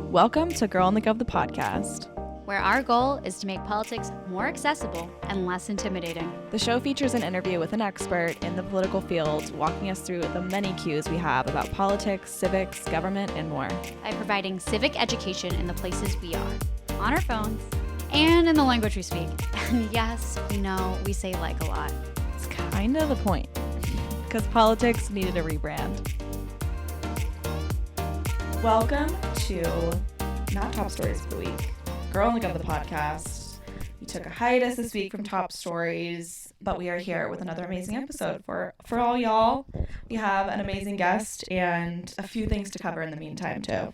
Welcome to Girl Nneka the podcast, where our goal is to make politics more accessible and less intimidating. The show features an interview with an expert in the political field, walking us through the many cues we have about politics, civics, government, and more. By providing civic education in the places we are, on our phones, and in the language we speak. And yes, we know we say like a lot. It's kind of the point, because politics needed a rebrand. Welcome to not Top Stories of the Week, Girl Nneka the podcast. We took a hiatus this week from Top Stories, but we are here with another amazing episode for all y'all. We have an amazing guest and a few things to cover in the meantime too.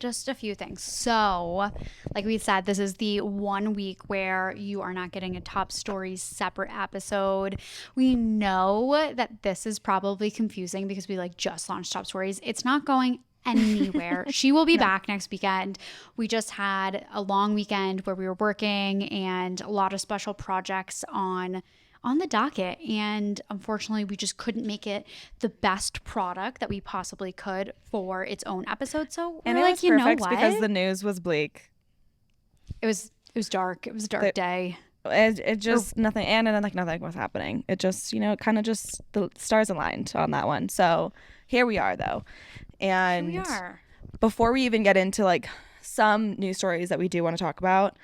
Just a few things. So, like we said, this is the 1 week where you are not getting a Top Stories separate episode. We know that this is probably confusing because we just launched Top Stories. It's not going anywhere. She will be back next weekend. We just had a long weekend where we were working and a lot of special projects on the docket, and unfortunately we just couldn't make it the best product that we possibly could for its own episode. So and it was perfect because the news was bleak. It was dark. It was a dark day. It just nothing was happening. It just kind of just the stars aligned on that one. So here we are though. And here we are. Before we even get into some news stories that we do want to talk about,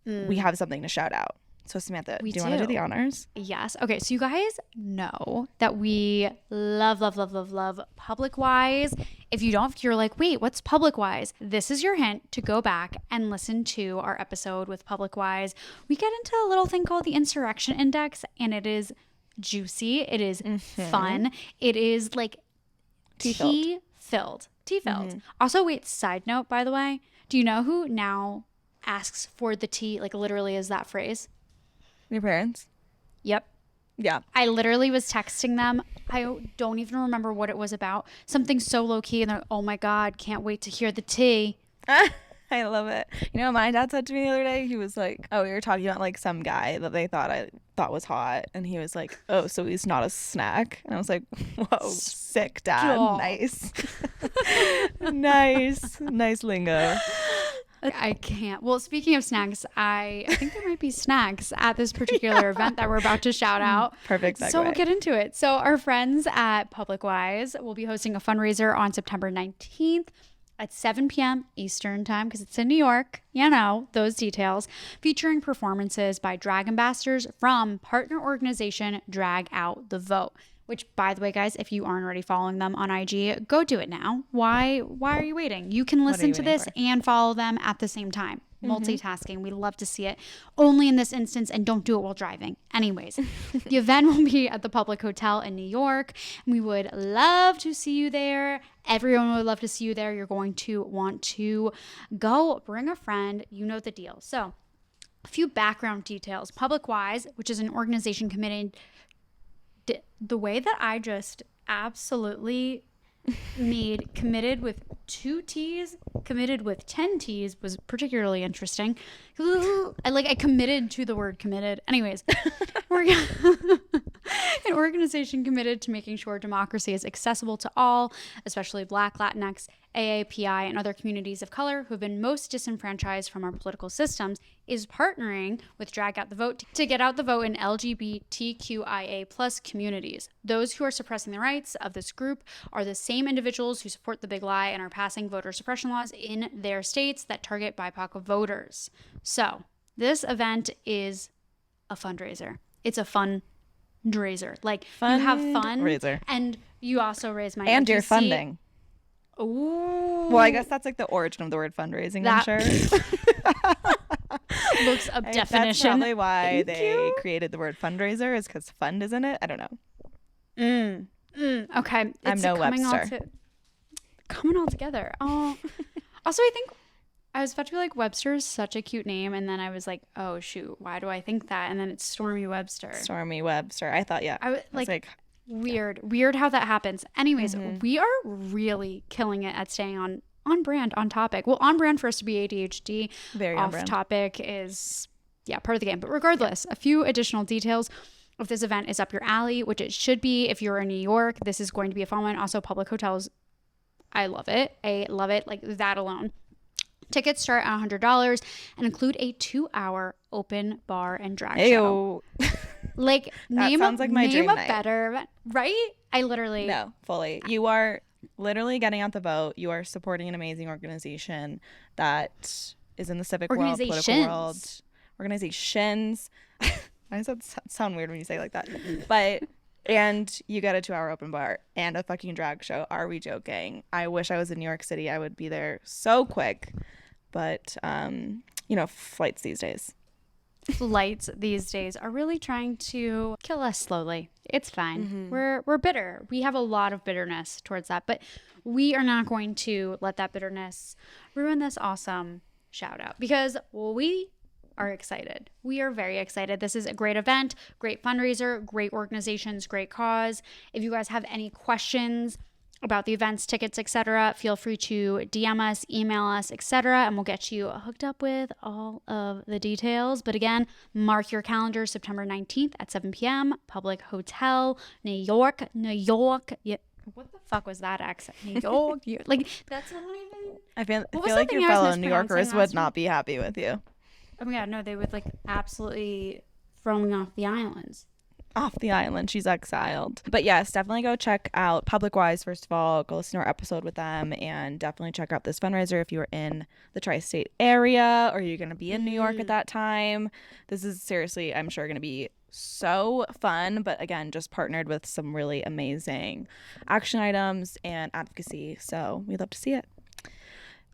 we have something to shout out. So Samantha, do you want to do the honors? Yes. Okay. So you guys know that we love PublicWise. If you're like, wait, what's PublicWise? This is your hint to go back and listen to our episode with PublicWise. We get into a little thing called the Insurrection Index, and it is juicy. It is fun. It is tea-filled. Also, wait, side note, by the way, do you know who now asks for the tea, literally is that phrase? Your parents? Yep. Yeah. I literally was texting them. I don't even remember what it was about. Something so low-key, and they're, oh my God, can't wait to hear the tea. I love it. You know what my dad said to me the other day? He was like, we were talking about some guy that they thought was hot, and he was like, oh, so he's not a snack? And I was like, whoa, sick, Dad. Stop. Nice. Nice lingo. I can't. Well, speaking of snacks, I think there might be snacks at this particular event that we're about to shout out. Perfect segue. So we'll get into it. So our friends at PublicWise will be hosting a fundraiser on September 19th at 7 p.m. Eastern time, because it's in New York, those details, featuring performances by drag ambassadors from partner organization Drag Out the Vote. Which, by the way, guys, if you aren't already following them on IG, go do it now. Why are you waiting? You can listen to this and follow them at the same time. Multitasking. We love to see it. Only in this instance, and don't do it while driving. Anyways, the event will be at the Public Hotel in New York. And we would love to see you there. Everyone would love to see you there. You're going to want to go. Bring a friend. You know the deal. So, a few background details. PublicWise, which is an organization committed. The way that I just absolutely made committed with 2 T's, committed with 10 T's was particularly interesting. I committed to the word committed. Anyways, an organization committed to making sure democracy is accessible to all, especially Black, Latinx, AAPI, and other communities of color who have been most disenfranchised from our political systems, is partnering with Drag Out the Vote to get out the vote in LGBTQIA plus communities. Those who are suppressing the rights of this group are the same individuals who support the big lie and are passing voter suppression laws in their states that target BIPOC voters. So this event is a fundraiser. It's a fundraiser. You have fun, Fundraiser. and you also raise money. And you're funding. Ooh. Well, I guess that's the origin of the word fundraising, I'm sure. Looks up definition. That's probably why they created the word fundraiser, is because fund is in it. I don't know. Okay. I'm no Webster. Coming all together. Oh. Also, I think I was about to be Webster is such a cute name, and then I was like, oh shoot, why do I think that? And then it's Stormy Webster. Stormy Webster. I thought, yeah. I was weird how that happens. Anyways, we are really killing it at staying on brand, on topic. Well, on brand for us to be ADHD. Very off brand. Topic is part of the game. But regardless, a few additional details. If this event is up your alley, which it should be if you're in New York, this is going to be a fun one. Also, public hotels I love it. I love it. Like that alone. Tickets start at $100 and include a 2-hour open bar and drag show. Like that sounds like my dream night. Better event, right? I literally no, fully. You are literally getting out the vote. You are supporting an amazing organization that is in the civic world, political world. Organizations. Why does that sound weird when you say it like that? But and you get a 2-hour open bar and a fucking drag show. Are we joking? I wish I was in New York City. I would be there so quick. But flights these days. Flights these days are really trying to kill us slowly. It's fine. We're bitter. We have a lot of bitterness towards that, but we are not going to let that bitterness ruin this awesome shout out because we are excited. We are very excited. This is a great event, great fundraiser, great organizations, great cause. If you guys have any questions about the events, tickets, etc., feel free to DM us, email us, etc., and we'll get you hooked up with all of the details. But again, mark your calendar, September 19th at 7 p.m., Public Hotel, New York. Yeah. What the fuck was that accent? New York. Like, that's not even... I feel like your fellow New Yorkers would not be happy with you. Oh my God, no, they would like absolutely throw me off the islands. Off the island. She's exiled. But yes, definitely go check out Public Wise. First of all, go listen to our episode with them and definitely check out this fundraiser if you're in the tri-state area or you're going to be in New York at that time. This is seriously, I'm sure, going to be so fun. But again, just partnered with some really amazing action items and advocacy. So we'd love to see it.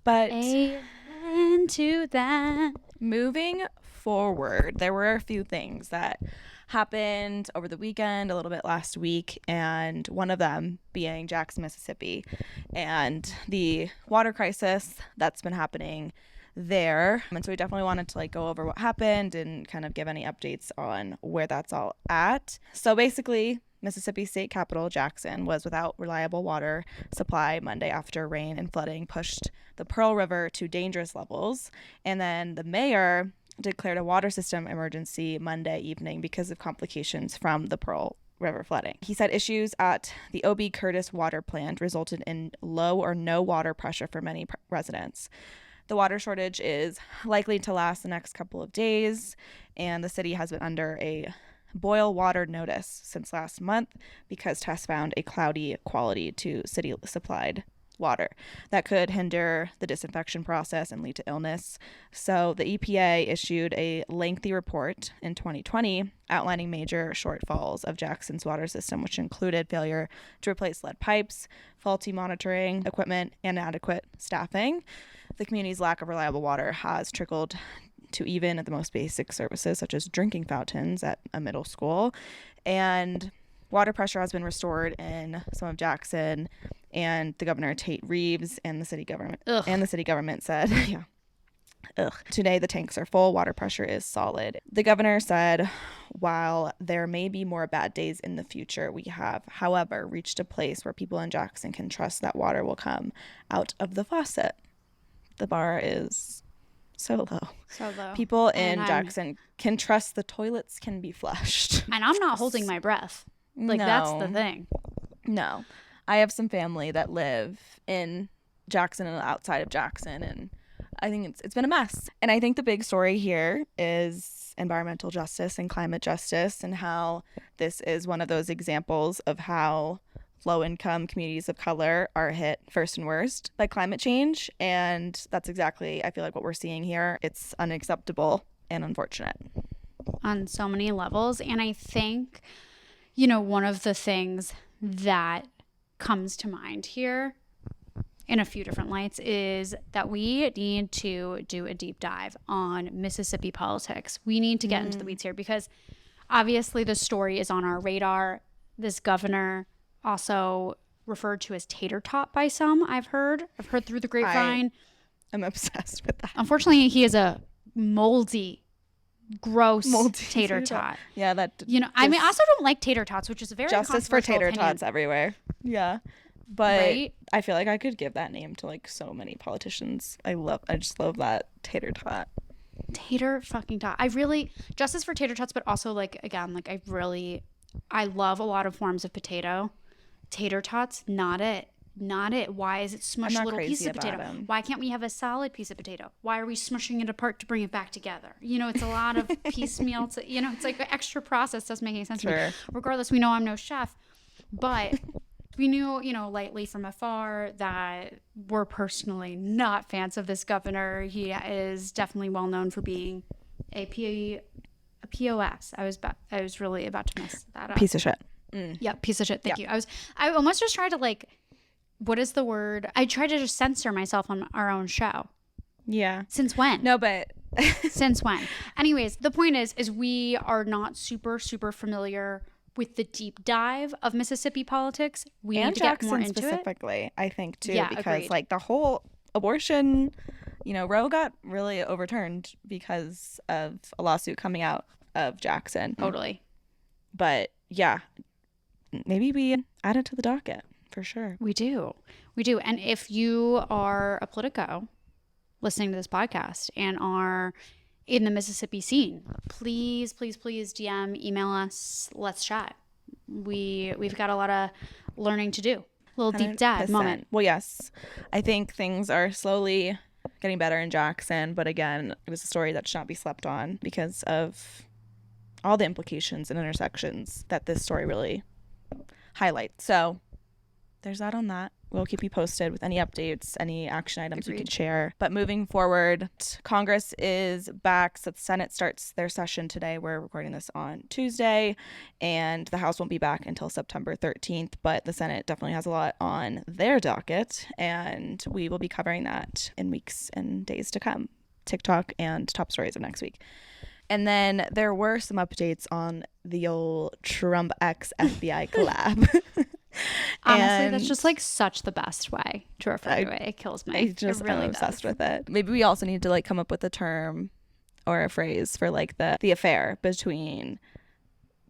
But amen to that. Moving forward, there were a few things that happened over the weekend, a little bit last week, and one of them being Jackson, Mississippi, and the water crisis that's been happening there. And so we definitely wanted to go over what happened and kind of give any updates on where that's all at. So basically, Mississippi state capital Jackson was without reliable water supply Monday after rain and flooding pushed the Pearl River to dangerous levels. And then the mayor declared a water system emergency Monday evening because of complications from the Pearl River flooding. He said issues at the O.B. Curtis water plant resulted in low or no water pressure for many residents. The water shortage is likely to last the next couple of days, and the city has been under a boil water notice since last month because tests found a cloudy quality to city supplied water that could hinder the disinfection process and lead to illness. So the EPA issued a lengthy report in 2020 outlining major shortfalls of Jackson's water system, which included failure to replace lead pipes, faulty monitoring equipment, and inadequate staffing. The community's lack of reliable water has trickled to even the most basic services such as drinking fountains at a middle school, and water pressure has been restored in some of Jackson, and the governor Tate Reeves and the city government said, today the tanks are full, water pressure is solid. The governor said, while there may be more bad days in the future, we have, however, reached a place where people in Jackson can trust that water will come out of the faucet. The bar is so low. So low. People in Jackson can trust the toilets can be flushed. And I'm not holding my breath. That's the thing. No. I have some family that live in Jackson and outside of Jackson, and I think it's been a mess. And I think the big story here is environmental justice and climate justice, and how this is one of those examples of how low-income communities of color are hit first and worst by climate change. And that's exactly, I feel like, what we're seeing here. It's unacceptable and unfortunate. On so many levels. And I think, one of the things that comes to mind here in a few different lights is that we need to do a deep dive on Mississippi politics. We need to get into the weeds here because obviously the story is on our radar. This governor, also referred to as tater tot by some, I've heard through the grapevine. I'm obsessed with that. Unfortunately, he is a moldy, gross tater tot. Yeah, that. I also don't like tater tots, which is a very justice for tater opinion. Tots everywhere. Yeah, but right? I feel like I could give that name to so many politicians. I just love that tater tot. Tater fucking tot. Justice for tater tots, but also I love a lot of forms of potato. Tater tots, not it. not it. Why is it smushed a little piece of potato? Him. Why can't we have a solid piece of potato? Why are we smushing it apart to bring it back together? You know, it's a lot of piecemeal. It's like an extra process. Doesn't make any sense to me. Regardless, we know I'm no chef, but we knew, lightly from afar that we're personally not fans of this governor. He is definitely well known for being a POS. I was really about to mess that up. Piece of shit. Yep, piece of shit. Thank you. I almost just tried to what is the word? I tried to just censor myself on our own show. Yeah. Since when? No, but since when? Anyways, the point is we are not super, super familiar with the deep dive of Mississippi politics. We need to get more into specifically, it. I think, too, Yeah, because agreed. the whole abortion, Roe got really overturned because of a lawsuit coming out of Jackson. Totally. But yeah, maybe we add it to the docket for sure. We do. And if you are a Politico listening to this podcast and are in the Mississippi scene, please DM, email us. Let's chat. We've got a lot of learning to do. A little deep dive 100%. moment. Well, yes, I think things are slowly getting better in Jackson, but again, it was a story that should not be slept on because of all the implications and intersections that this story really highlights. So there's that on that. We'll keep you posted with any updates, any action items we can share. But moving forward, Congress is back. So the Senate starts their session today. We're recording this on Tuesday, and the House won't be back until September 13th. But the Senate definitely has a lot on their docket, and we will be covering that in weeks and days to come. TikTok and top stories of next week. And then there were some updates on the old Trump X FBI collab. Honestly, that's just such the best way to refer to it. It kills me. I'm obsessed with it. Maybe we also need to come up with a term or a phrase for the affair between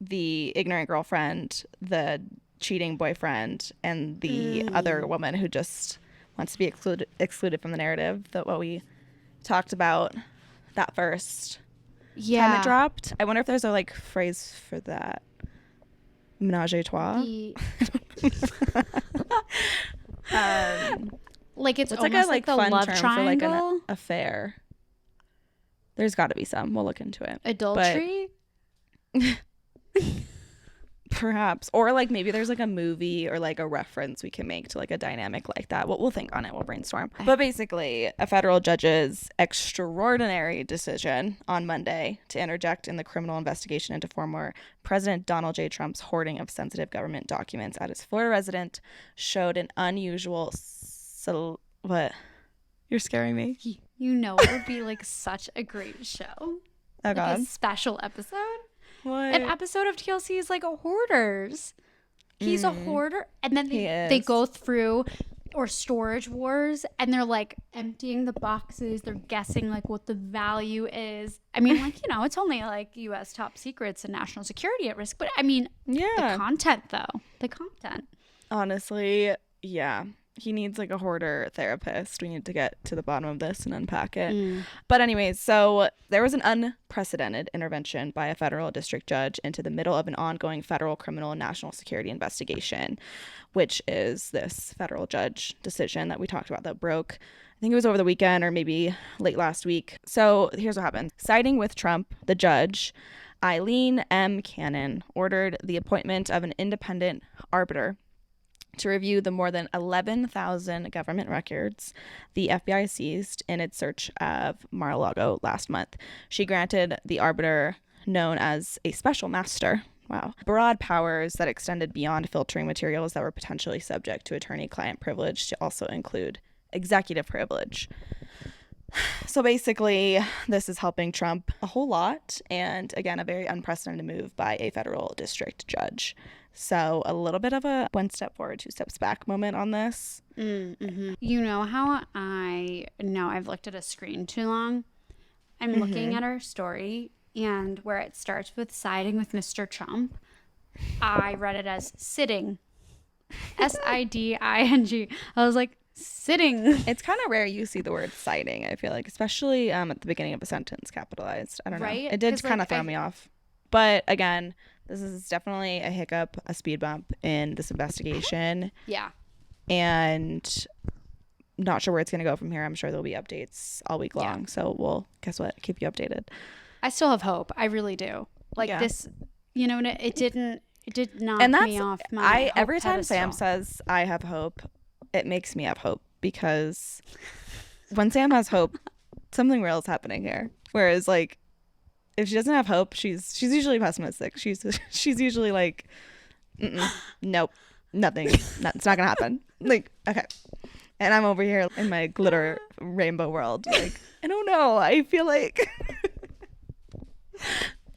the ignorant girlfriend, the cheating boyfriend, and the other woman who just wants to be excluded from the narrative. What we talked about that first time it dropped. I wonder if there's a phrase for that. Menage a trois. It's almost almost like the fun love term triangle for an affair. There's got to be some. We'll look into it. Adultery. Perhaps, or maybe there's a movie or a reference we can make to a dynamic like that. We'll think on it. We'll brainstorm. But basically, a federal judge's extraordinary decision on Monday to interject in the criminal investigation into former President Donald J. Trump's hoarding of sensitive government documents at his Florida residence showed an unusual what? You're scaring me. It would be like such a great show. Oh God. A special episode. What? An episode of TLC is like a hoarders. He's a hoarder, and then they go through or storage wars, and they're like emptying the boxes. They're guessing like what the value is. I mean, like, you know, it's only like U.S. top secrets and national security at risk. But I mean, the content though, the content. Honestly, yeah. He needs like a hoarder therapist. We need to get to the bottom of this and unpack it. But anyways, so there was an unprecedented intervention by a federal district judge into the middle of an ongoing federal criminal and national security investigation, which is this federal judge decision that we talked about that broke. I think it was over the weekend or maybe late last week. So here's what happened. Siding with Trump, the judge, Eileen M. Cannon, ordered the appointment of an independent arbiter to review the more than 11,000 government records the FBI seized in its search of Mar-a-Lago last month. She granted the arbiter, known as a special master, broad powers that extended beyond filtering materials that were potentially subject to attorney-client privilege to also include executive privilege. So basically, this is helping Trump a whole lot, and again, a very unprecedented move by a federal district judge. So a little bit of a one step forward, two steps back moment on this. Mm-hmm. You know how I know I've looked at a screen too long? I'm looking at her story, and where it starts with siding with Mr. Trump, I read it as sitting. Siding. I was like, sitting. It's kind of rare you see the word siding, I feel like, especially at the beginning of a sentence capitalized. I don't know. It did kind of throw me off. But again, this is definitely a hiccup, a speed bump in this investigation. Yeah. and not sure where it's going to go from here. I'm sure there'll be updates all week long. Yeah. So we'll, guess what, keep you updated. I still have hope. I really do. Like this, you know, it did knock me off my every time pedestal. Sam says I have hope, it makes me have hope, because when Sam has hope, something real is happening here. Whereas like if she doesn't have hope, she's usually pessimistic. She's usually like, nope, nothing. It's not gonna happen. Like, okay. And I'm over here in my glitter rainbow world. Like, I don't know. I feel like.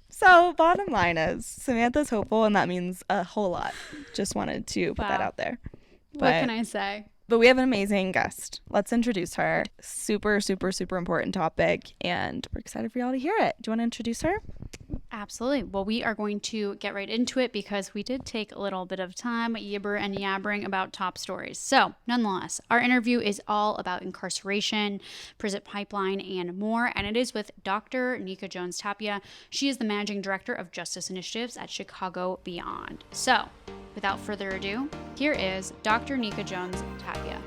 So bottom line is Samantha's hopeful, and that means a whole lot. Just wanted to put that out there. What can I say? But we have an amazing guest. Let's introduce her. Super, super, super important topic, and we're excited for y'all to hear it. Do you want to introduce her? Absolutely. Well, we are going to get right into it because we did take a little bit of time yabbering about top stories. So, nonetheless, our interview is all about incarceration, prison pipeline, and more. And it is with Dr. Nneka Jones Tapia. She is the managing director of Justice Initiatives at Chicago Beyond. So, without further ado, here is Dr. Nneka Jones Tapia.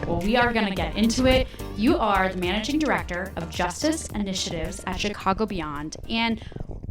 Well, we are going to get into it. You are the managing director of Justice Initiatives at Chicago Beyond, and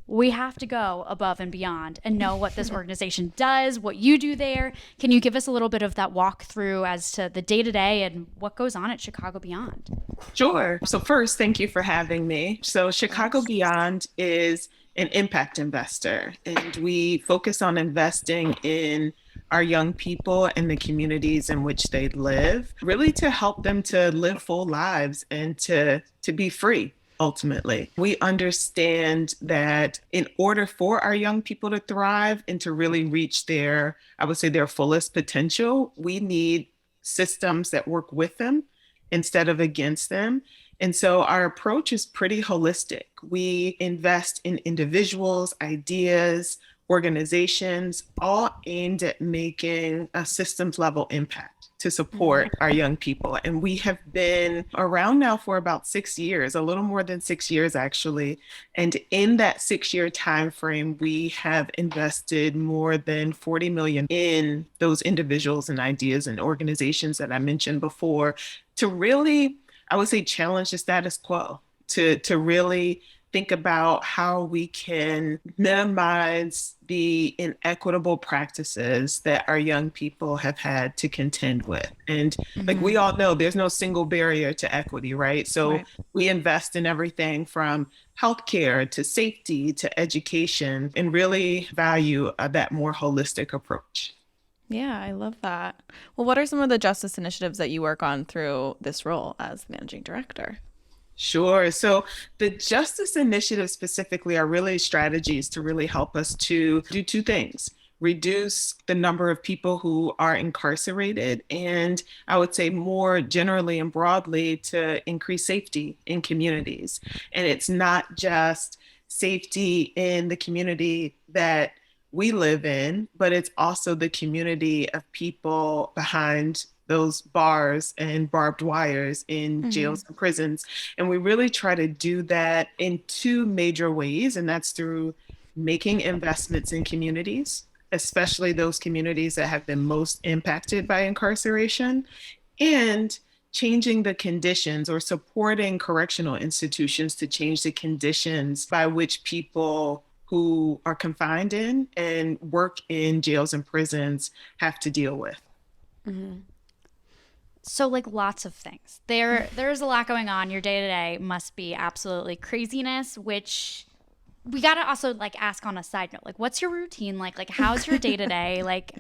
we have to go above and beyond and know what this organization does, what you do there. Can you give us a little bit of that walkthrough as to the day-to-day and what goes on at Chicago Beyond? Sure. So first, thank you for having me. So Chicago Beyond is an impact investor, and we focus on investing in our young people and the communities in which they live, really to help them to live full lives and to be free. Ultimately, we understand that in order for our young people to thrive and to really reach their, I would say, their fullest potential, we need systems that work with them instead of against them. And so our approach is pretty holistic. We invest in individuals, ideas, organizations, all aimed at making a systems level impact to support our young people. And we have been around now for about 6 years, a little more than 6 years actually. And in that 6-year time frame, we have invested more than 40 million in those individuals and ideas and organizations that I mentioned before to really, I would say, challenge the status quo, to really think about how we can minimize the inequitable practices that our young people have had to contend with. And like we all know, there's no single barrier to equity, right? So we invest in everything from healthcare to safety to education, and really value that more holistic approach. Yeah, I love that. Well, what are some of the justice initiatives that you work on through this role as managing director? Sure. So the justice initiatives specifically are really strategies to really help us to do two things: reduce the number of people who are incarcerated, and I would say more generally and broadly to increase safety in communities. And it's not just safety in the community that we live in, but it's also the community of people behind those bars and barbed wires in jails and prisons. And we really try to do that in two major ways, and that's through making investments in communities, especially those communities that have been most impacted by incarceration, and changing the conditions or supporting correctional institutions to change the conditions by which people who are confined in and work in jails and prisons have to deal with. So like lots of things. There's a lot going on. Your day-to-day must be absolutely craziness, which we got to also like ask on a side note. Like what's your routine like? Like how's your day-to-day? Like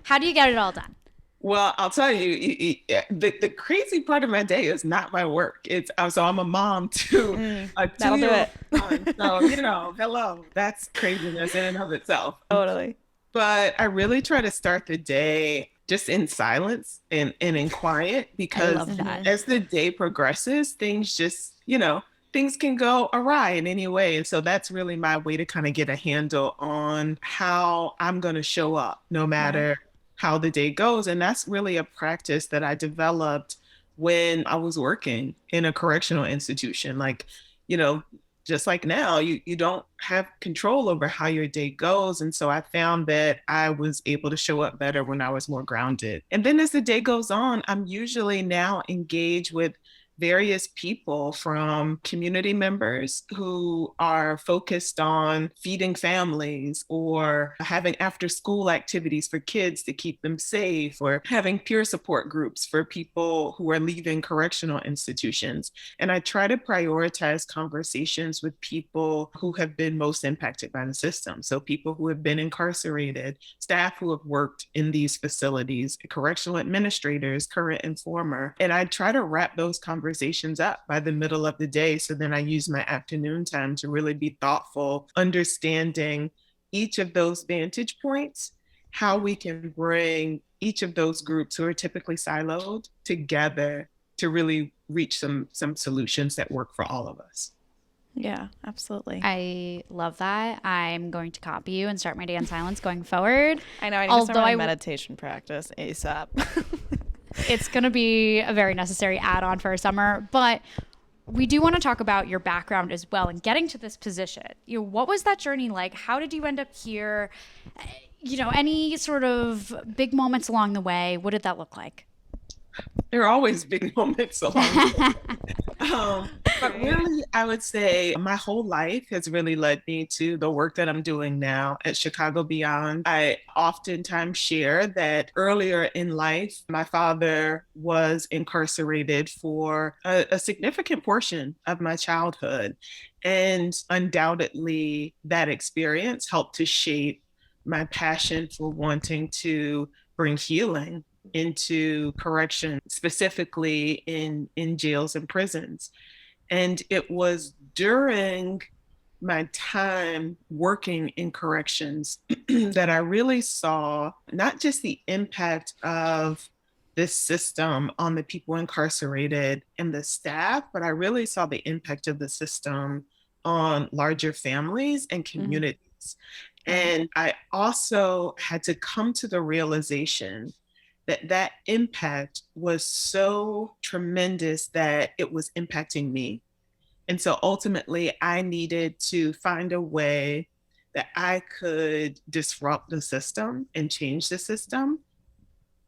how do you get it all done? Well, I'll tell you, the crazy part of my day is not my work. So I'm a mom to a 2-year-old son. So, hello, that's craziness in and of itself. Totally. But I really try to start the day just in silence and in quiet, because as the day progresses, things just, things can go awry in any way. And so that's really my way to kind of get a handle on how I'm going to show up no matter how the day goes. And that's really a practice that I developed when I was working in a correctional institution. Like, just like now, you don't have control over how your day goes. And so I found that I was able to show up better when I was more grounded. And then as the day goes on, I'm usually now engaged with various people, from community members who are focused on feeding families or having after school activities for kids to keep them safe, or having peer support groups for people who are leaving correctional institutions. And I try to prioritize conversations with people who have been most impacted by the system. So people who have been incarcerated, staff who have worked in these facilities, correctional administrators, current and former. And I try to wrap those conversations up by the middle of the day. So then I use my afternoon time to really be thoughtful, understanding each of those vantage points, how we can bring each of those groups who are typically siloed together to really reach some solutions that work for all of us. Yeah, absolutely. I love that. I'm going to copy you and start my day in silence going forward. I know. I need to start my meditation practice ASAP. It's going to be a very necessary add-on for our summer, but we do want to talk about your background as well and getting to this position. What was that journey like? How did you end up here? Any sort of big moments along the way? What did that look like? There are always big moments along the way. But really, I would say my whole life has really led me to the work that I'm doing now at Chicago Beyond. I oftentimes share that earlier in life, my father was incarcerated for a significant portion of my childhood. And undoubtedly, that experience helped to shape my passion for wanting to bring healing into correction, specifically in jails and prisons. And it was during my time working in corrections that I really saw not just the impact of this system on the people incarcerated and the staff, but I really saw the impact of the system on larger families and communities. And I also had to come to the realization that impact was so tremendous that it was impacting me. And so ultimately, I needed to find a way that I could disrupt the system and change the system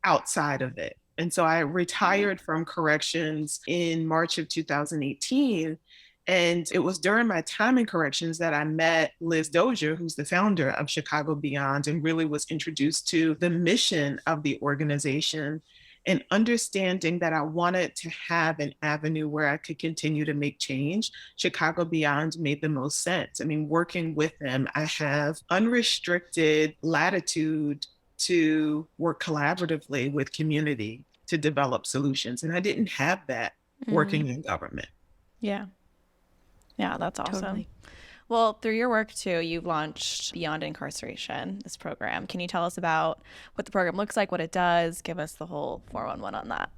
outside of it. And so I retired from corrections in March of 2018. And it was during my time in corrections that I met Liz Dozier, who's the founder of Chicago Beyond, and really was introduced to the mission of the organization, and understanding that I wanted to have an avenue where I could continue to make change. Chicago Beyond made the most sense. I mean, working with them, I have unrestricted latitude to work collaboratively with community to develop solutions. And I didn't have that working in government. Yeah. Yeah, that's awesome. Totally. Well, through your work too, you've launched Beyond Incarceration, this program. Can you tell us about what the program looks like, what it does? Give us the whole 411 on that.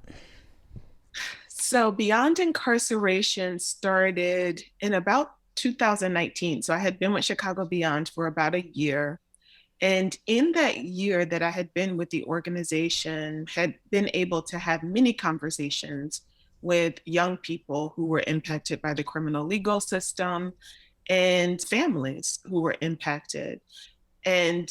So Beyond Incarceration started in about 2019. So I had been with Chicago Beyond for about a year. And in that year that I had been with the organization, had been able to have many conversations with young people who were impacted by the criminal legal system and families who were impacted. And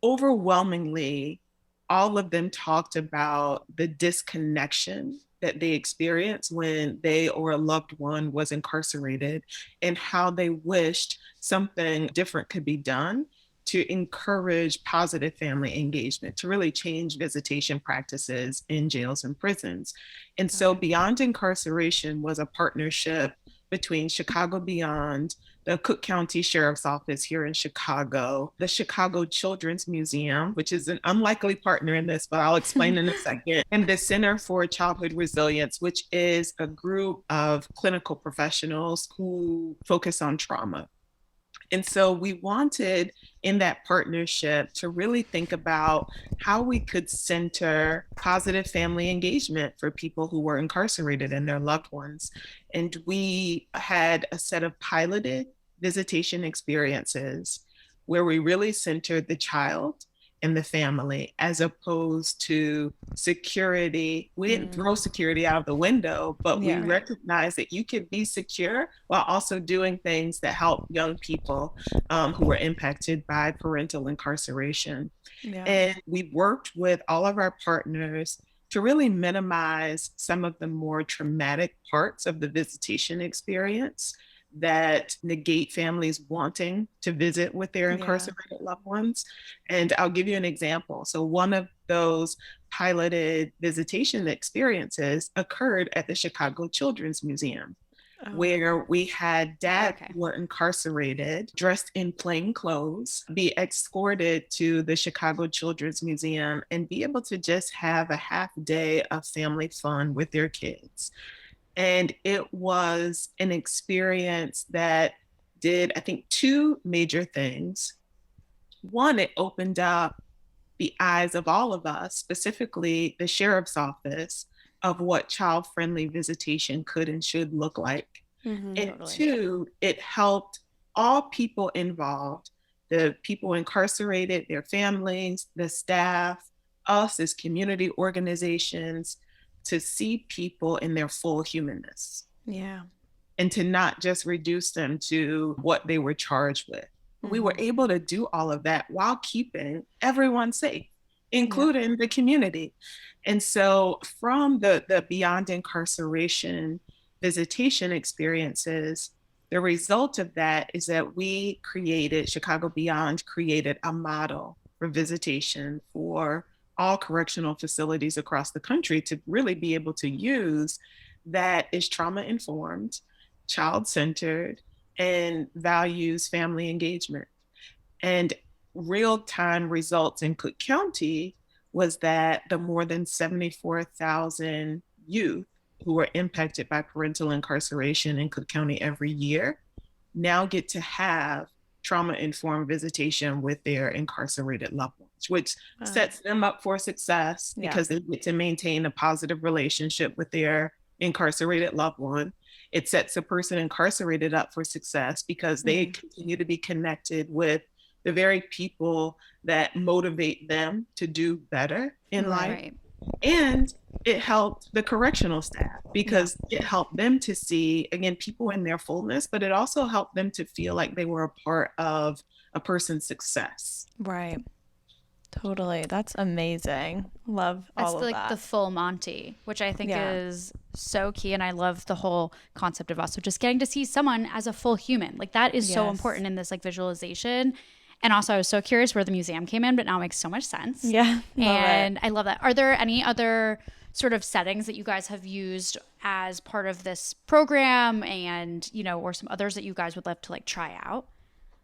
overwhelmingly, all of them talked about the disconnection that they experienced when they or a loved one was incarcerated, and how they wished something different could be done to encourage positive family engagement, to really change visitation practices in jails and prisons. And so Beyond Incarceration was a partnership between Chicago Beyond, the Cook County Sheriff's Office here in Chicago, the Chicago Children's Museum, which is an unlikely partner in this, but I'll explain in a second, and the Center for Childhood Resilience, which is a group of clinical professionals who focus on trauma. And so we wanted in that partnership to really think about how we could center positive family engagement for people who were incarcerated and their loved ones. And we had a set of piloted visitation experiences where we really centered the child in the family, as opposed to security. We didn't throw security out of the window, but we recognize that you can be secure while also doing things that help young people who were impacted by parental incarceration. And we worked with all of our partners to really minimize some of the more traumatic parts of the visitation experience that negate families wanting to visit with their incarcerated loved ones. And I'll give you an example. So one of those piloted visitation experiences occurred at the Chicago Children's Museum, where we had dads who were incarcerated, dressed in plain clothes, be escorted to the Chicago Children's Museum and be able to just have a half day of family fun with their kids. And it was an experience that did, I think, two major things. One, it opened up the eyes of all of us, specifically the sheriff's office, of what child-friendly visitation could and should look like. And Totally. two, it helped all people involved, the people incarcerated, their families, the staff, us as community organizations, to see people in their full humanness and to not just reduce them to what they were charged with. We were able to do all of that while keeping everyone safe, including the community. And so from the beyond incarceration visitation experiences, the result of that is that Chicago Beyond created a model for visitation for all correctional facilities across the country to really be able to use that is trauma-informed, child-centered, and values family engagement. And real-time results in Cook County was that the more than 74,000 youth who were impacted by parental incarceration in Cook County every year now get to have trauma-informed visitation with their incarcerated loved ones, which sets them up for success because they get to maintain a positive relationship with their incarcerated loved one. It sets a person incarcerated up for success because they continue to be connected with the very people that motivate them to do better in life. And it helped the correctional staff because it helped them to see, again, people in their fullness, but it also helped them to feel like they were a part of a person's success. Right. Totally. That's amazing. Love all of that. That's like the full Monty, which I think is so key. And I love the whole concept of also just getting to see someone as a full human. Like that is so important in this like visualization. And also I was so curious where the museum came in, but now it makes so much sense. Yeah. And I love that. Are there any other sort of settings that you guys have used as part of this program and, you know, or some others that you guys would love to like try out?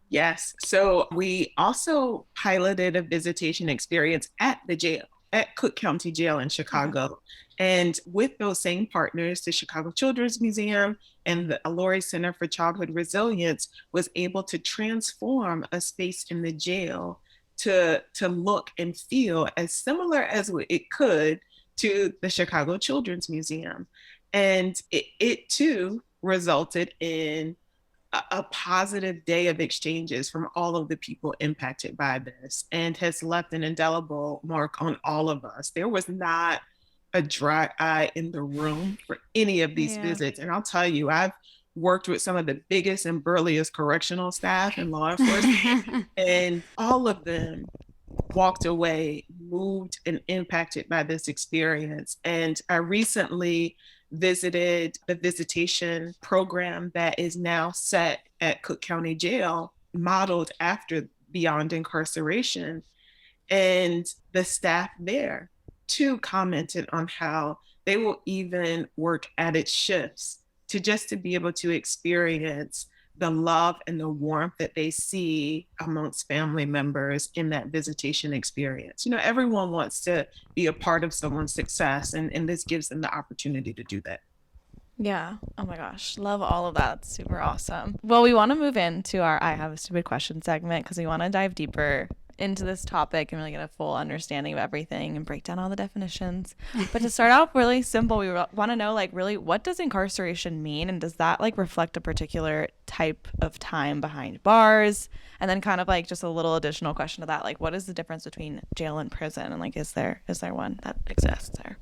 Yes. So we also piloted a visitation experience at the jail, at Cook County Jail in Chicago. And with those same partners, the Chicago Children's Museum and the Laurie Center for Childhood Resilience was able to transform a space in the jail to look and feel as similar as it could to the Chicago Children's Museum. And it too resulted in a positive day of exchanges from all of the people impacted by this and has left an indelible mark on all of us. There was not a dry eye in the room for any of these visits. And I'll tell you, I've worked with some of the biggest and burliest correctional staff and law enforcement, and all of them walked away moved and impacted by this experience. And I recently visited the visitation program that is now set at Cook County Jail, modeled after Beyond Incarceration. And the staff there too commented on how they will even work added shifts to be able to experience the love and the warmth that they see amongst family members in that visitation experience. You know, everyone wants to be a part of someone's success, and this gives them the opportunity to do that. Yeah. Oh my gosh. Love all of that. That's super awesome. Well, we want to move into our I Have a Stupid Question segment because we want to dive deeper into this topic and really get a full understanding of everything and break down all the definitions. But to start off really simple, we want to know, like, really, what does incarceration mean? And does that, like, reflect a particular type of time behind bars? And then kind of, like, just a little additional question to that, like, what is the difference between jail and prison? And, like, is there one that exists there?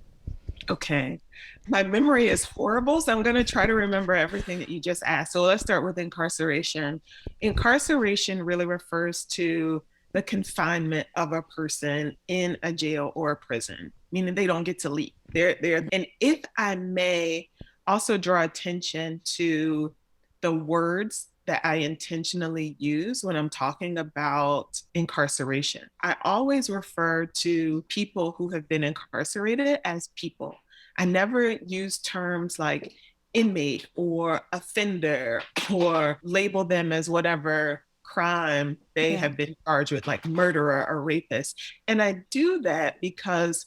Okay. My memory is horrible, so I'm going to try to remember everything that you just asked. So let's start with incarceration. Incarceration really refers to the confinement of a person in a jail or a prison, meaning they don't get to leave. And if I may also draw attention to the words that I intentionally use when I'm talking about incarceration. I always refer to people who have been incarcerated as people. I never use terms like inmate or offender or label them as whatever crime they have been charged with, like murderer or rapist. And I do that because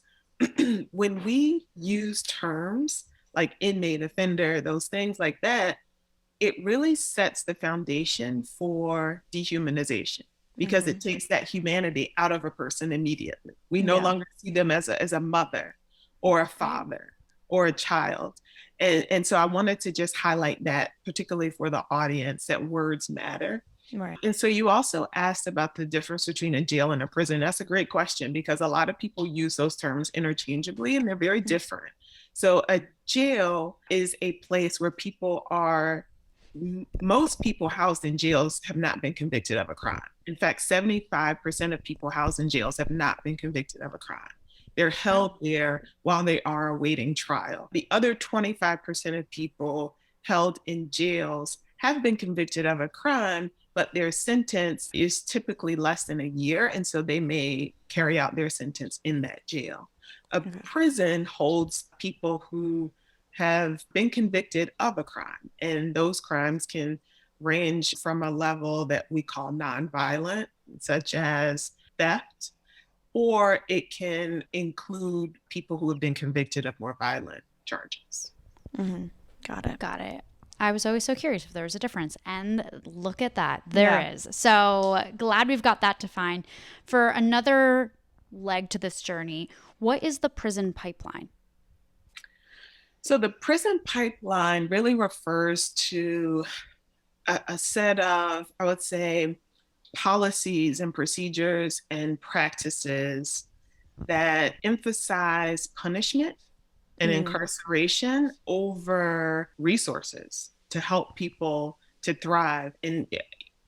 when we use terms like inmate, offender, those things like that, it really sets the foundation for dehumanization because it takes that humanity out of a person immediately. We no longer see them as a mother or a father or a child. And so I wanted to just highlight that, particularly for the audience, that words matter. Right. And so you also asked about the difference between a jail and a prison. That's a great question because a lot of people use those terms interchangeably and they're very different. So a jail is a place where most people housed in jails have not been convicted of a crime. In fact, 75% of people housed in jails have not been convicted of a crime. They're held there while they are awaiting trial. The other 25% of people held in jails have been convicted of a crime, but their sentence is typically less than a year, and so they may carry out their sentence in that jail. A prison holds people who have been convicted of a crime, and those crimes can range from a level that we call nonviolent, such as theft, or it can include people who have been convicted of more violent charges. Mm-hmm. Got it. I was always so curious if there was a difference, and look at that. There is. So glad we've got that defined. For another leg to this journey, what is the prison pipeline? So the prison pipeline really refers to a set of, I would say, policies and procedures and practices that emphasize punishment and incarceration over resources to help people to thrive. And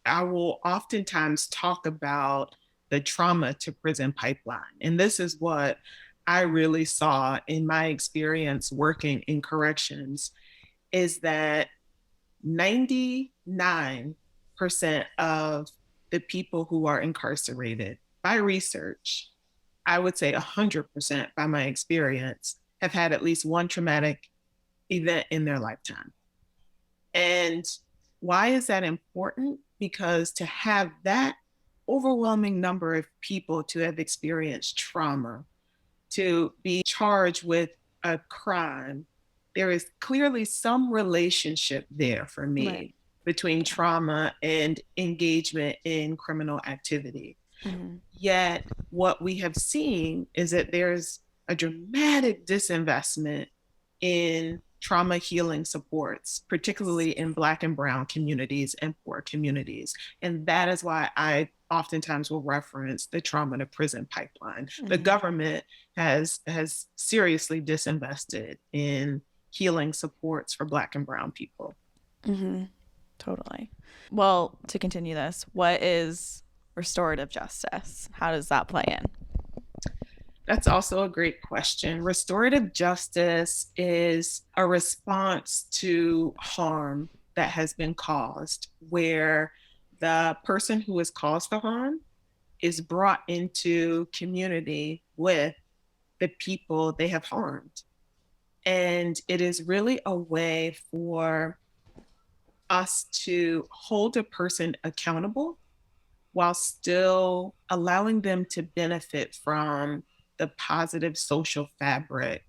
I will oftentimes talk about the trauma to prison pipeline. And this is what I really saw in my experience working in corrections, is that 99% of the people who are incarcerated, by research, I would say 100% by my experience, have had at least one traumatic event in their lifetime. And why is that important? Because to have that overwhelming number of people to have experienced trauma, to be charged with a crime, there is clearly some relationship there for me between trauma and engagement in criminal activity. Yet what we have seen is that there's a dramatic disinvestment in trauma healing supports, particularly in Black and Brown communities and poor communities. And that is why I oftentimes will reference the trauma to prison pipeline. The government has seriously disinvested in healing supports for Black and Brown people. Totally. Well, to continue this, what is restorative justice? How does that play in? That's also a great question. Restorative justice is a response to harm that has been caused, where the person who has caused the harm is brought into community with the people they have harmed. And it is really a way for us to hold a person accountable while still allowing them to benefit from the positive social fabric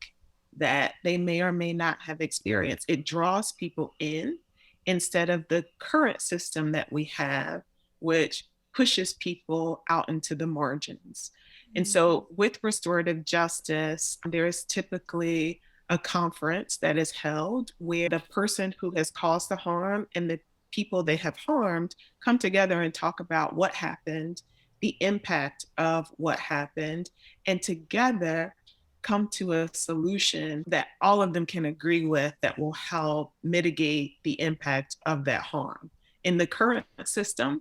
that they may or may not have experienced. It draws people in instead of the current system that we have, which pushes people out into the margins. And so with restorative justice, there is typically a conference that is held where the person who has caused the harm and the people they have harmed come together and talk about what happened, the impact of what happened, and together come to a solution that all of them can agree with that will help mitigate the impact of that harm. In the current system,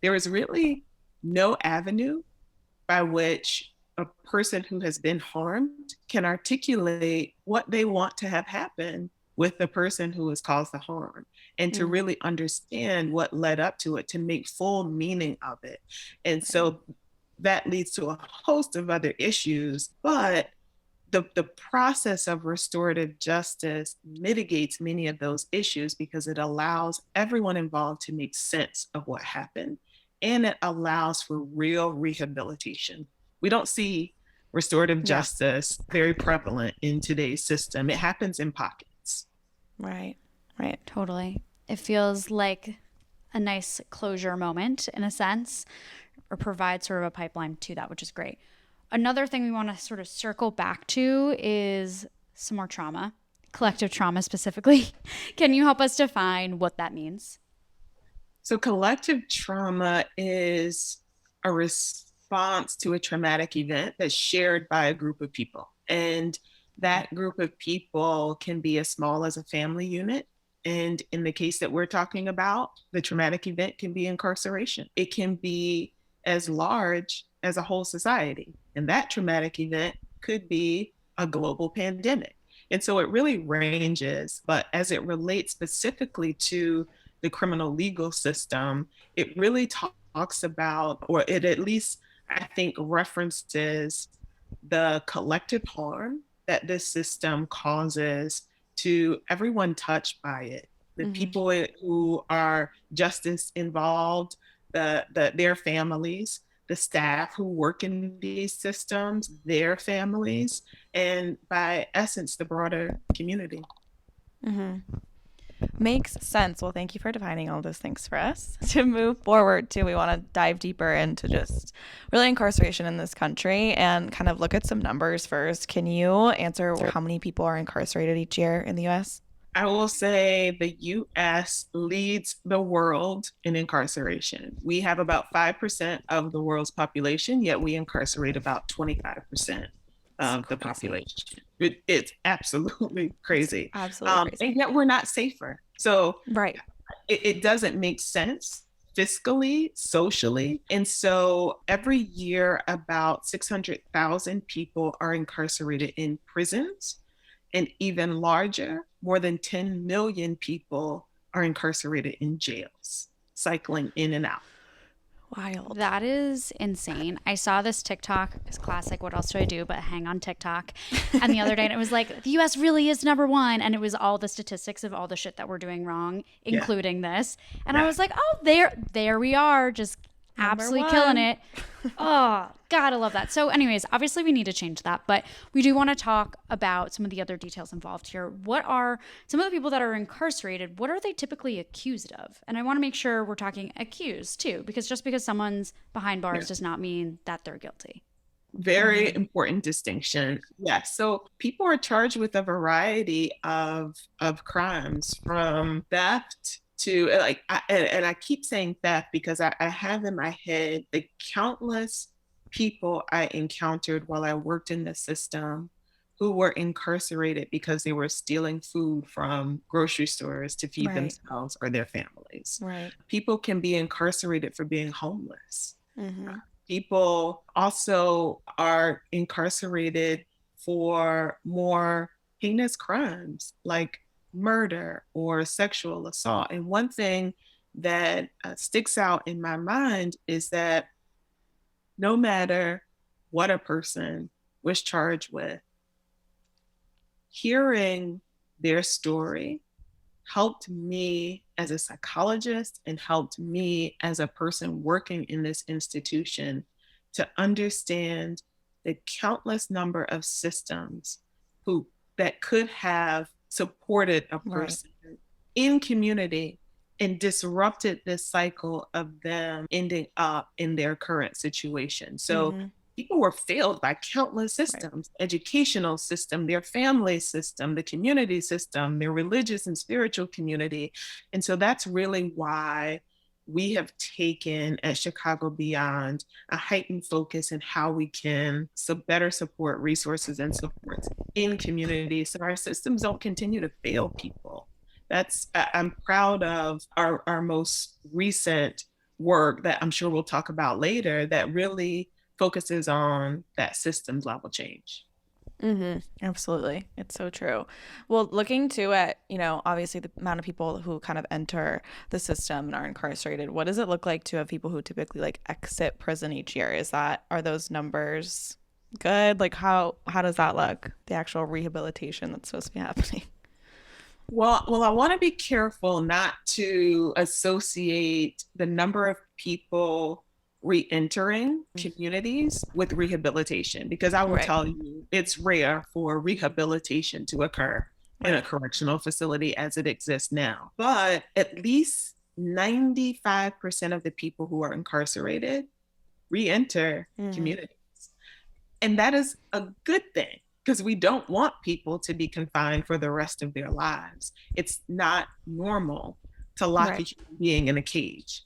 there is really no avenue by which a person who has been harmed can articulate what they want to have happen with the person who has caused the harm and to really understand what led up to it, to make full meaning of it. And so that leads to a host of other issues, but the process of restorative justice mitigates many of those issues because it allows everyone involved to make sense of what happened, and it allows for real rehabilitation. We don't see restorative justice very prevalent in today's system. It happens in pockets. Right. Totally. It feels like a nice closure moment in a sense, or provide sort of a pipeline to that, which is great. Another thing we want to sort of circle back to is some more trauma, collective trauma specifically. Can you help us define what that means? So collective trauma is a response to a traumatic event that's shared by a group of people. And that group of people can be as small as a family unit. And in the case that we're talking about, the traumatic event can be incarceration. It can be as large as a whole society. And that traumatic event could be a global pandemic. And so it really ranges, but as it relates specifically to the criminal legal system, it really talks about, or it at least, I think, references the collective harm that this system causes to everyone touched by it. The people who are justice involved, their families, the staff who work in these systems, their families, and by essence, the broader community. Makes sense. Well, thank you for defining all those things for us. To move forward to, we want to dive deeper into just really incarceration in this country and kind of look at some numbers first. Can you answer how many people are incarcerated each year in the U.S.? I will say the U.S. leads the world in incarceration. We have about 5% of the world's population, yet we incarcerate about 25% of the population. It's absolutely crazy. Absolutely crazy. And yet we're not safer. So right. It doesn't make sense fiscally, socially. And so every year, about 600,000 people are incarcerated in prisons. And even larger, more than 10 million people are incarcerated in jails, cycling in and out. Wild. That is insane. I saw this TikTok. It's classic. What else do I do but hang on TikTok? And the other day, and it was like, the U.S. really is number one. And it was all the statistics of all the shit that we're doing wrong, including this. And I was like, oh, there we are. Just absolutely killing it. Oh, God, I love that. So anyways, obviously we need to change that, but we do want to talk about some of the other details involved here. What are some of the people that are incarcerated? What are they typically accused of? And I want to make sure we're talking accused too, because just because someone's behind bars does not mean that they're guilty. Very important distinction. Yes. So people are charged with a variety of crimes, from theft to and I keep saying theft because I have in my head the countless people I encountered while I worked in the system who were incarcerated because they were stealing food from grocery stores to feed themselves or their families. Right. People can be incarcerated for being homeless. People also are incarcerated for more heinous crimes like murder or sexual assault. And one thing that sticks out in my mind is that no matter what a person was charged with, hearing their story helped me as a psychologist and helped me as a person working in this institution to understand the countless number of systems that could have supported a person in community and disrupted this cycle of them ending up in their current situation. So people were failed by countless systems, educational system, their family system, the community system, their religious and spiritual community. And so that's really why we have taken at Chicago Beyond a heightened focus in how we can better support resources and supports in communities so our systems don't continue to fail people. I'm proud of our most recent work that I'm sure we'll talk about later that really focuses on that systems level change. Absolutely. It's so true. Well, looking too at, obviously the amount of people who kind of enter the system and are incarcerated, what does it look like to have people who typically like exit prison each year? Are those numbers good? Like how does that look? The actual rehabilitation that's supposed to be happening? Well, I want to be careful not to associate the number of people re-entering communities with rehabilitation, because I will tell you it's rare for rehabilitation to occur in a correctional facility as it exists now. But at least 95% of the people who are incarcerated re-enter communities. And that is a good thing, because we don't want people to be confined for the rest of their lives. It's not normal to lock a human being in a cage.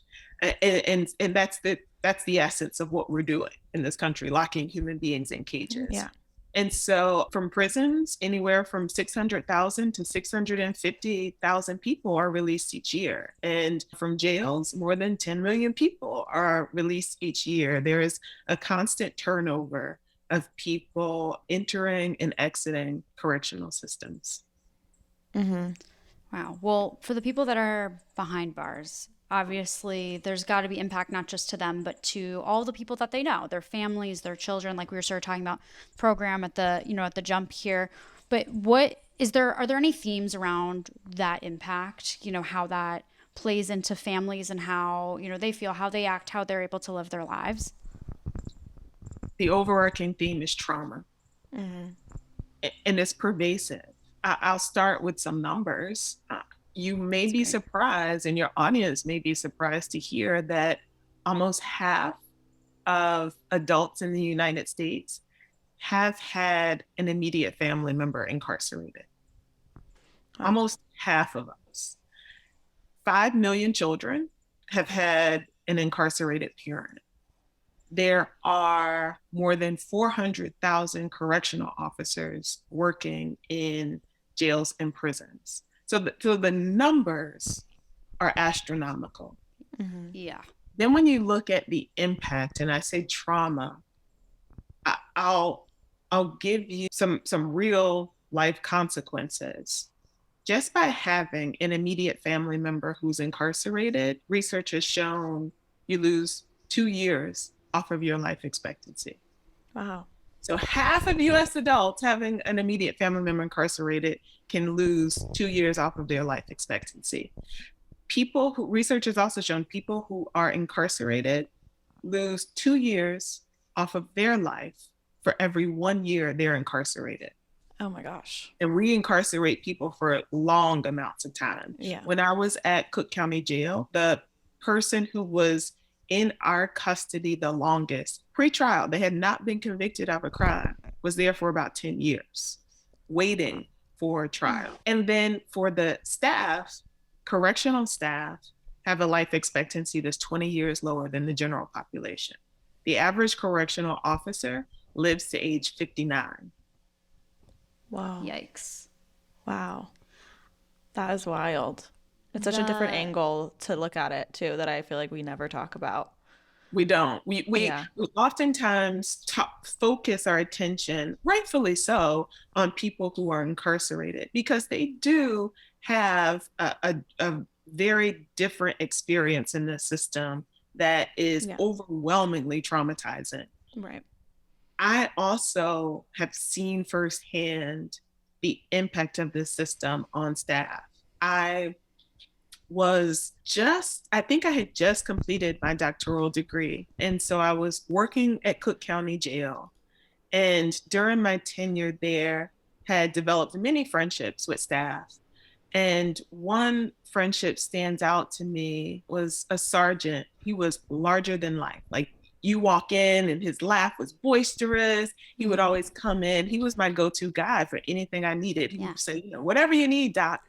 And that's the essence of what we're doing in this country, locking human beings in cages. Yeah. And so from prisons, anywhere from 600,000 to 650,000 people are released each year. And from jails, more than 10 million people are released each year. There is a constant turnover of people entering and exiting correctional systems. Wow. Well, for the people that are behind bars, obviously there's got to be impact not just to them, but to all the people that they know, their families, their children, like we were sort of talking about program at the, at the jump here. But are there any themes around that impact, how that plays into families and how, they feel, how they act, how they're able to live their lives? The overarching theme is trauma, and it's pervasive. I'll start with some numbers. You may be surprised, and your audience may be surprised to hear that almost half of adults in the United States have had an immediate family member incarcerated. Wow. Almost half of us. 5 million children have had an incarcerated parent. There are more than 400,000 correctional officers working in jails and prisons. So the numbers are astronomical. Yeah. Then when you look at the impact, and I say trauma, I'll give you some real life consequences. Just by having an immediate family member who's incarcerated, research has shown you lose 2 years off of your life expectancy. Wow. So half of US adults having an immediate family member incarcerated can lose 2 years off of their life expectancy. Research has also shown people who are incarcerated lose 2 years off of their life for every 1 year they're incarcerated. Oh my gosh. And reincarcerate people for long amounts of time. Yeah. When I was at Cook County Jail, the person who was in our custody the longest, pre-trial, they had not been convicted of a crime, was there for about 10 years, waiting for trial. And then for the staff, correctional staff have a life expectancy that's 20 years lower than the general population. The average correctional officer lives to age 59. Wow. Yikes. Wow. That is wild. It's such a different angle to look at it too that I feel like we never talk about. We don't. We oftentimes focus our attention, rightfully so, on people who are incarcerated because they do have a very different experience in the system that is overwhelmingly traumatizing. Right. I also have seen firsthand the impact of this system on staff. I think I had just completed my doctoral degree. And so I was working at Cook County Jail. And during my tenure there, had developed many friendships with staff. And one friendship stands out to me was a sergeant. He was larger than life. Like you walk in and his laugh was boisterous. He would always come in. He was my go-to guy for anything I needed. He would say, whatever you need, doc.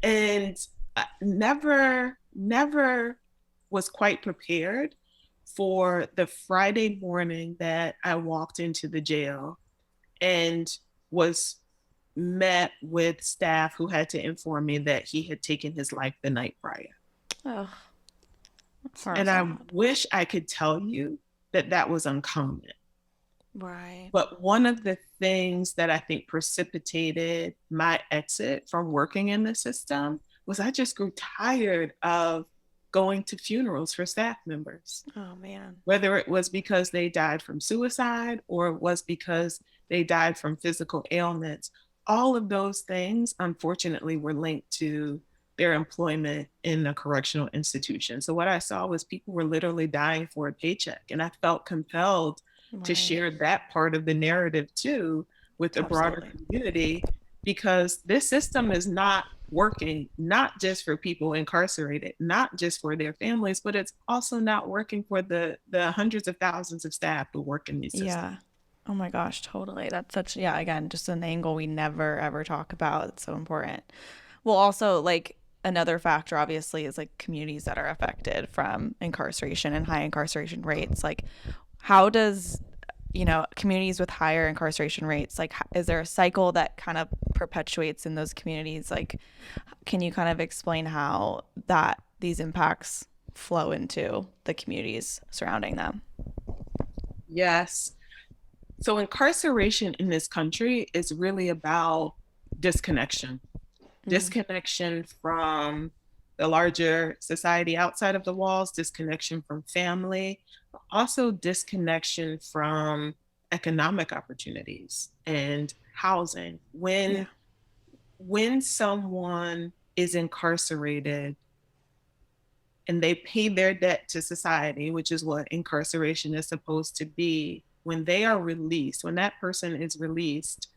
And I never was quite prepared for the Friday morning that I walked into the jail and was met with staff who had to inform me that he had taken his life the night prior. Oh, and I wish I could tell you that that was uncommon. Right. But one of the things that I think precipitated my exit from working in the system was I just grew tired of going to funerals for staff members. Oh, man. Whether it was because they died from suicide or it was because they died from physical ailments, all of those things, unfortunately, were linked to their employment in a correctional institution. So what I saw was people were literally dying for a paycheck. And I felt compelled to share that part of the narrative too with the broader community, because this system is not working, not just for people incarcerated, not just for their families, but it's also not working for the hundreds of thousands of staff who work in these systems. Yeah. Oh my gosh, totally. That's such, again, just an angle we never ever talk about. It's so important. Well, also, like, another factor obviously is like communities that are affected from incarceration and high incarceration rates. Like, how does, communities with higher incarceration rates, like, is there a cycle that kind of perpetuates in those communities? Like, can you kind of explain how these impacts flow into the communities surrounding them? Yes. So incarceration in this country is really about disconnection. Disconnection from the larger society outside of the walls, disconnection from family, but also disconnection from economic opportunities and housing. When someone is incarcerated and they pay their debt to society, which is what incarceration is supposed to be, when they are released, when that person is released,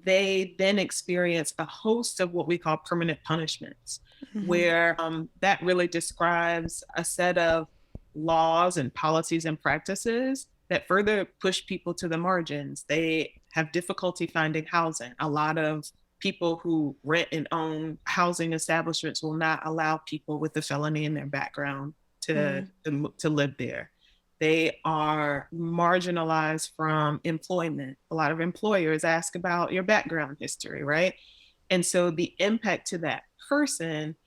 they then experience a host of what we call permanent punishments, where that really describes a set of laws and policies and practices that further push people to the margins. They have difficulty finding housing. A lot of people who rent and own housing establishments will not allow people with a felony in their background to live there. They are marginalized from employment. A lot of employers ask about your background history, right? And so the impact to that person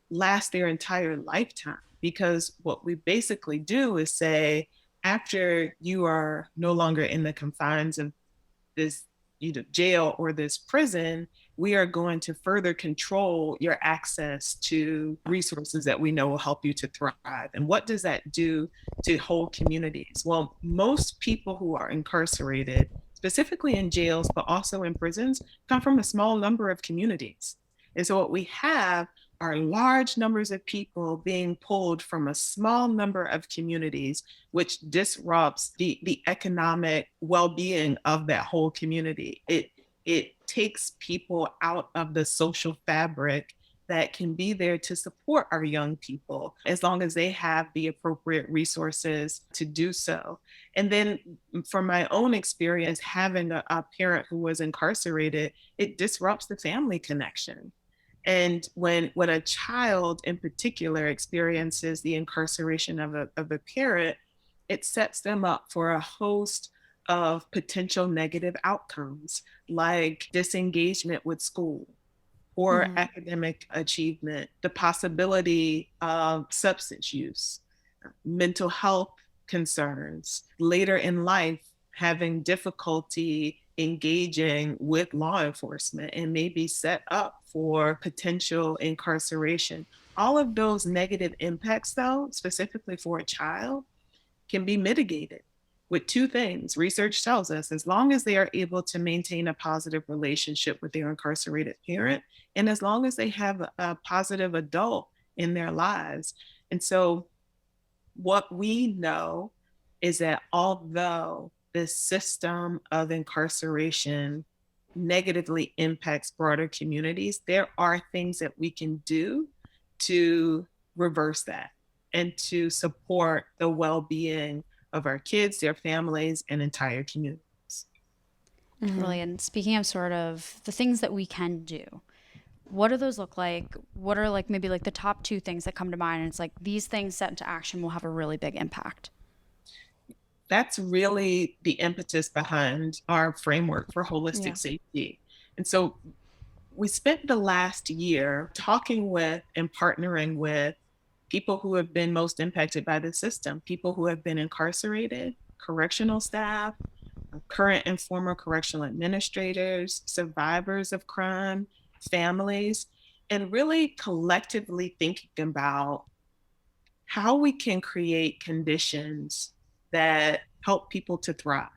lasts their entire lifetime, because what we basically do is say, after you are no longer in the confines of this jail or this prison, we are going to further control your access to resources that we know will help you to thrive. And what does that do to whole communities? Well, most people who are incarcerated, specifically in jails, but also in prisons, come from a small number of communities. And so what we have are large numbers of people being pulled from a small number of communities, which disrupts the economic well-being of that whole community. It takes people out of the social fabric that can be there to support our young people, as long as they have the appropriate resources to do so. And then from my own experience, having a parent who was incarcerated, it disrupts the family connection. And when a child in particular experiences the incarceration of a parent, it sets them up for a host of potential negative outcomes, like disengagement with school or academic achievement, the possibility of substance use, mental health concerns, later in life, having difficulty engaging with law enforcement and may be set up for potential incarceration. All of those negative impacts, though, specifically for a child, can be mitigated with two things. Research tells us, as long as they are able to maintain a positive relationship with their incarcerated parent, and as long as they have a positive adult in their lives. And so what we know is that although the system of incarceration negatively impacts broader communities, there are things that we can do to reverse that and to support the well-being of our kids, their families, and entire communities. Totally. And speaking of sort of the things that we can do, what do those look like? What are like maybe like the top two things that come to mind? And it's like these things set into action will have a really big impact. That's really the impetus behind our framework for holistic safety. And so we spent the last year talking with and partnering with people who have been most impacted by the system, people who have been incarcerated, correctional staff, current and former correctional administrators, survivors of crime, families, and really collectively thinking about how we can create conditions that help people to thrive.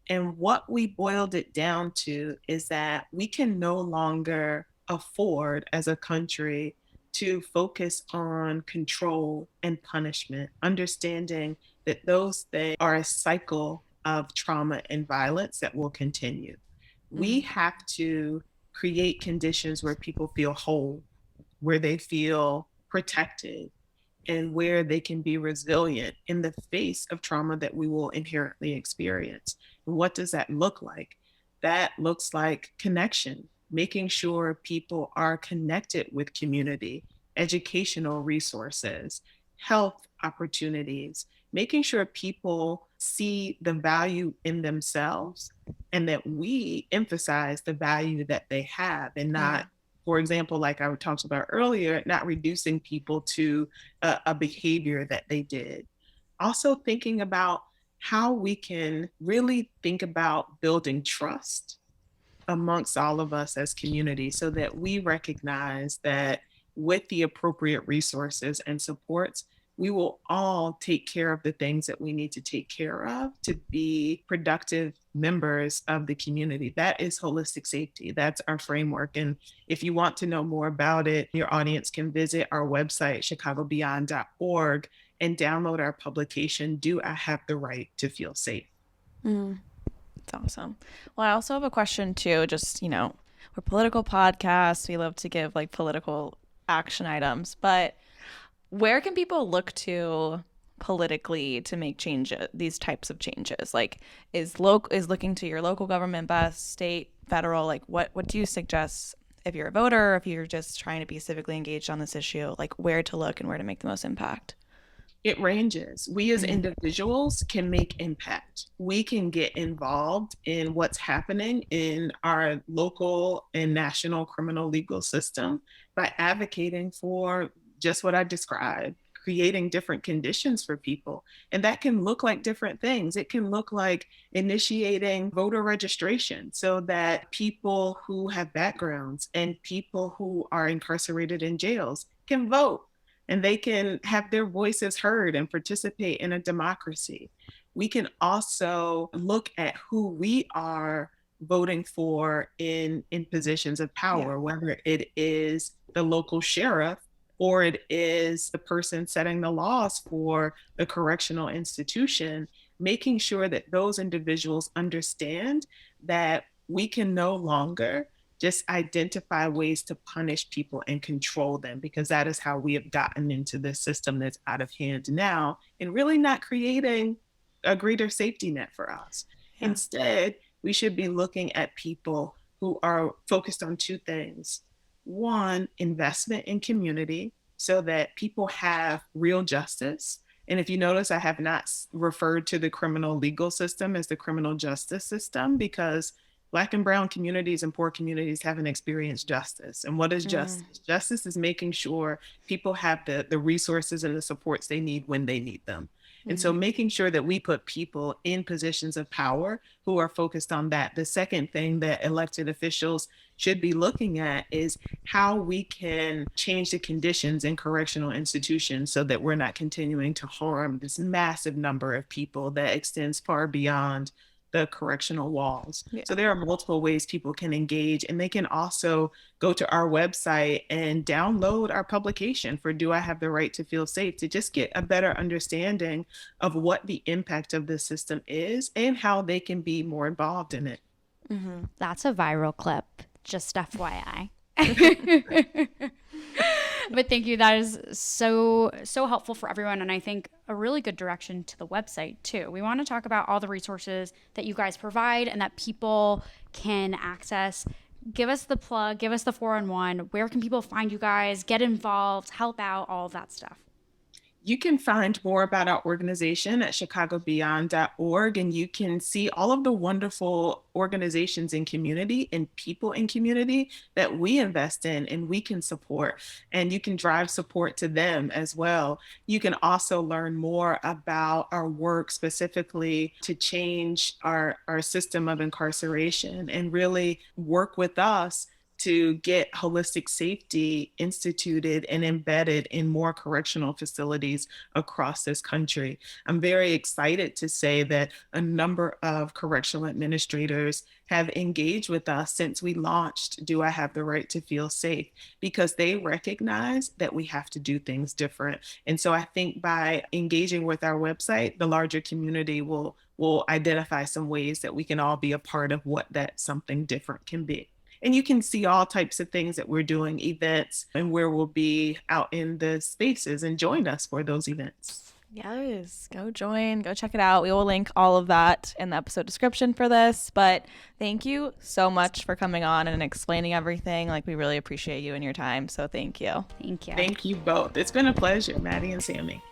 And what we boiled it down to is that we can no longer afford as a country to focus on control and punishment, understanding that those things are a cycle of trauma and violence that will continue. We have to create conditions where people feel whole, where they feel protected, and where they can be resilient in the face of trauma that we will inherently experience. And what does that look like? That looks like connection, making sure people are connected with community, educational resources, health opportunities, making sure people see the value in themselves and that we emphasize the value that they have and not, for example, like I talked about earlier, not reducing people to a behavior that they did. Also thinking about how we can really think about building trust amongst all of us as community so that we recognize that with the appropriate resources and supports, we will all take care of the things that we need to take care of to be productive members of the community. That is holistic safety. That's our framework. And if you want to know more about it, your audience can visit our website, chicagobeyond.org, and download our publication, Do I Have the Right to Feel Safe? That's awesome. Well, I also have a question too, just, we're a political podcast. We love to give like political action items, but where can people look to politically to make these types of changes? Like is looking to your local government best, state, federal, like what do you suggest if you're a voter, if you're just trying to be civically engaged on this issue, like where to look and where to make the most impact? It ranges. We as individuals can make impact. We can get involved in what's happening in our local and national criminal legal system by advocating for just what I described, creating different conditions for people. And that can look like different things. It can look like initiating voter registration so that people who have backgrounds and people who are incarcerated in jails can vote and they can have their voices heard and participate in a democracy. We can also look at who we are voting for in positions of power, whether it is the local sheriff or it is the person setting the laws for the correctional institution, making sure that those individuals understand that we can no longer just identify ways to punish people and control them, because that is how we have gotten into this system that's out of hand now and really not creating a greater safety net for us. Instead, we should be looking at people who are focused on two things. One, investment in community so that people have real justice. And if you notice, I have not referred to the criminal legal system as the criminal justice system because Black and brown communities and poor communities haven't experienced justice. And what is justice? Justice is making sure people have the resources and the supports they need when they need them. And so making sure that we put people in positions of power who are focused on that. The second thing that elected officials should be looking at is how we can change the conditions in correctional institutions so that we're not continuing to harm this massive number of people that extends far beyond the correctional walls. So there are multiple ways people can engage, and they can also go to our website and download our publication for Do I Have the Right to Feel Safe to just get a better understanding of what the impact of this system is and how they can be more involved in it. That's a viral clip, just FYI. But thank you. That is so helpful for everyone, and I think a really good direction to the website too. We want to talk about all the resources that you guys provide and that people can access. Give us the plug, give us the 411. Where can people find you guys, get involved, help out, all of that stuff? You can find more about our organization at chicagobeyond.org, and you can see all of the wonderful organizations in community and people in community that we invest in and we can support. And you can drive support to them as well. You can also learn more about our work specifically to change our system of incarceration and really work with us to get holistic safety instituted and embedded in more correctional facilities across this country. I'm very excited to say that a number of correctional administrators have engaged with us since we launched Do I Have the Right to Feel Safe? Because they recognize that we have to do things different. And so I think by engaging with our website, the larger community will identify some ways that we can all be a part of what that something different can be. And you can see all types of things that we're doing, events, and where we'll be out in the spaces, and join us for those events. Yes, go join, go check it out. We will link all of that in the episode description for this. But thank you so much for coming on and explaining everything. Like, we really appreciate you and your time. So thank you. Thank you. Thank you both. It's been a pleasure, Maddie and Sammy.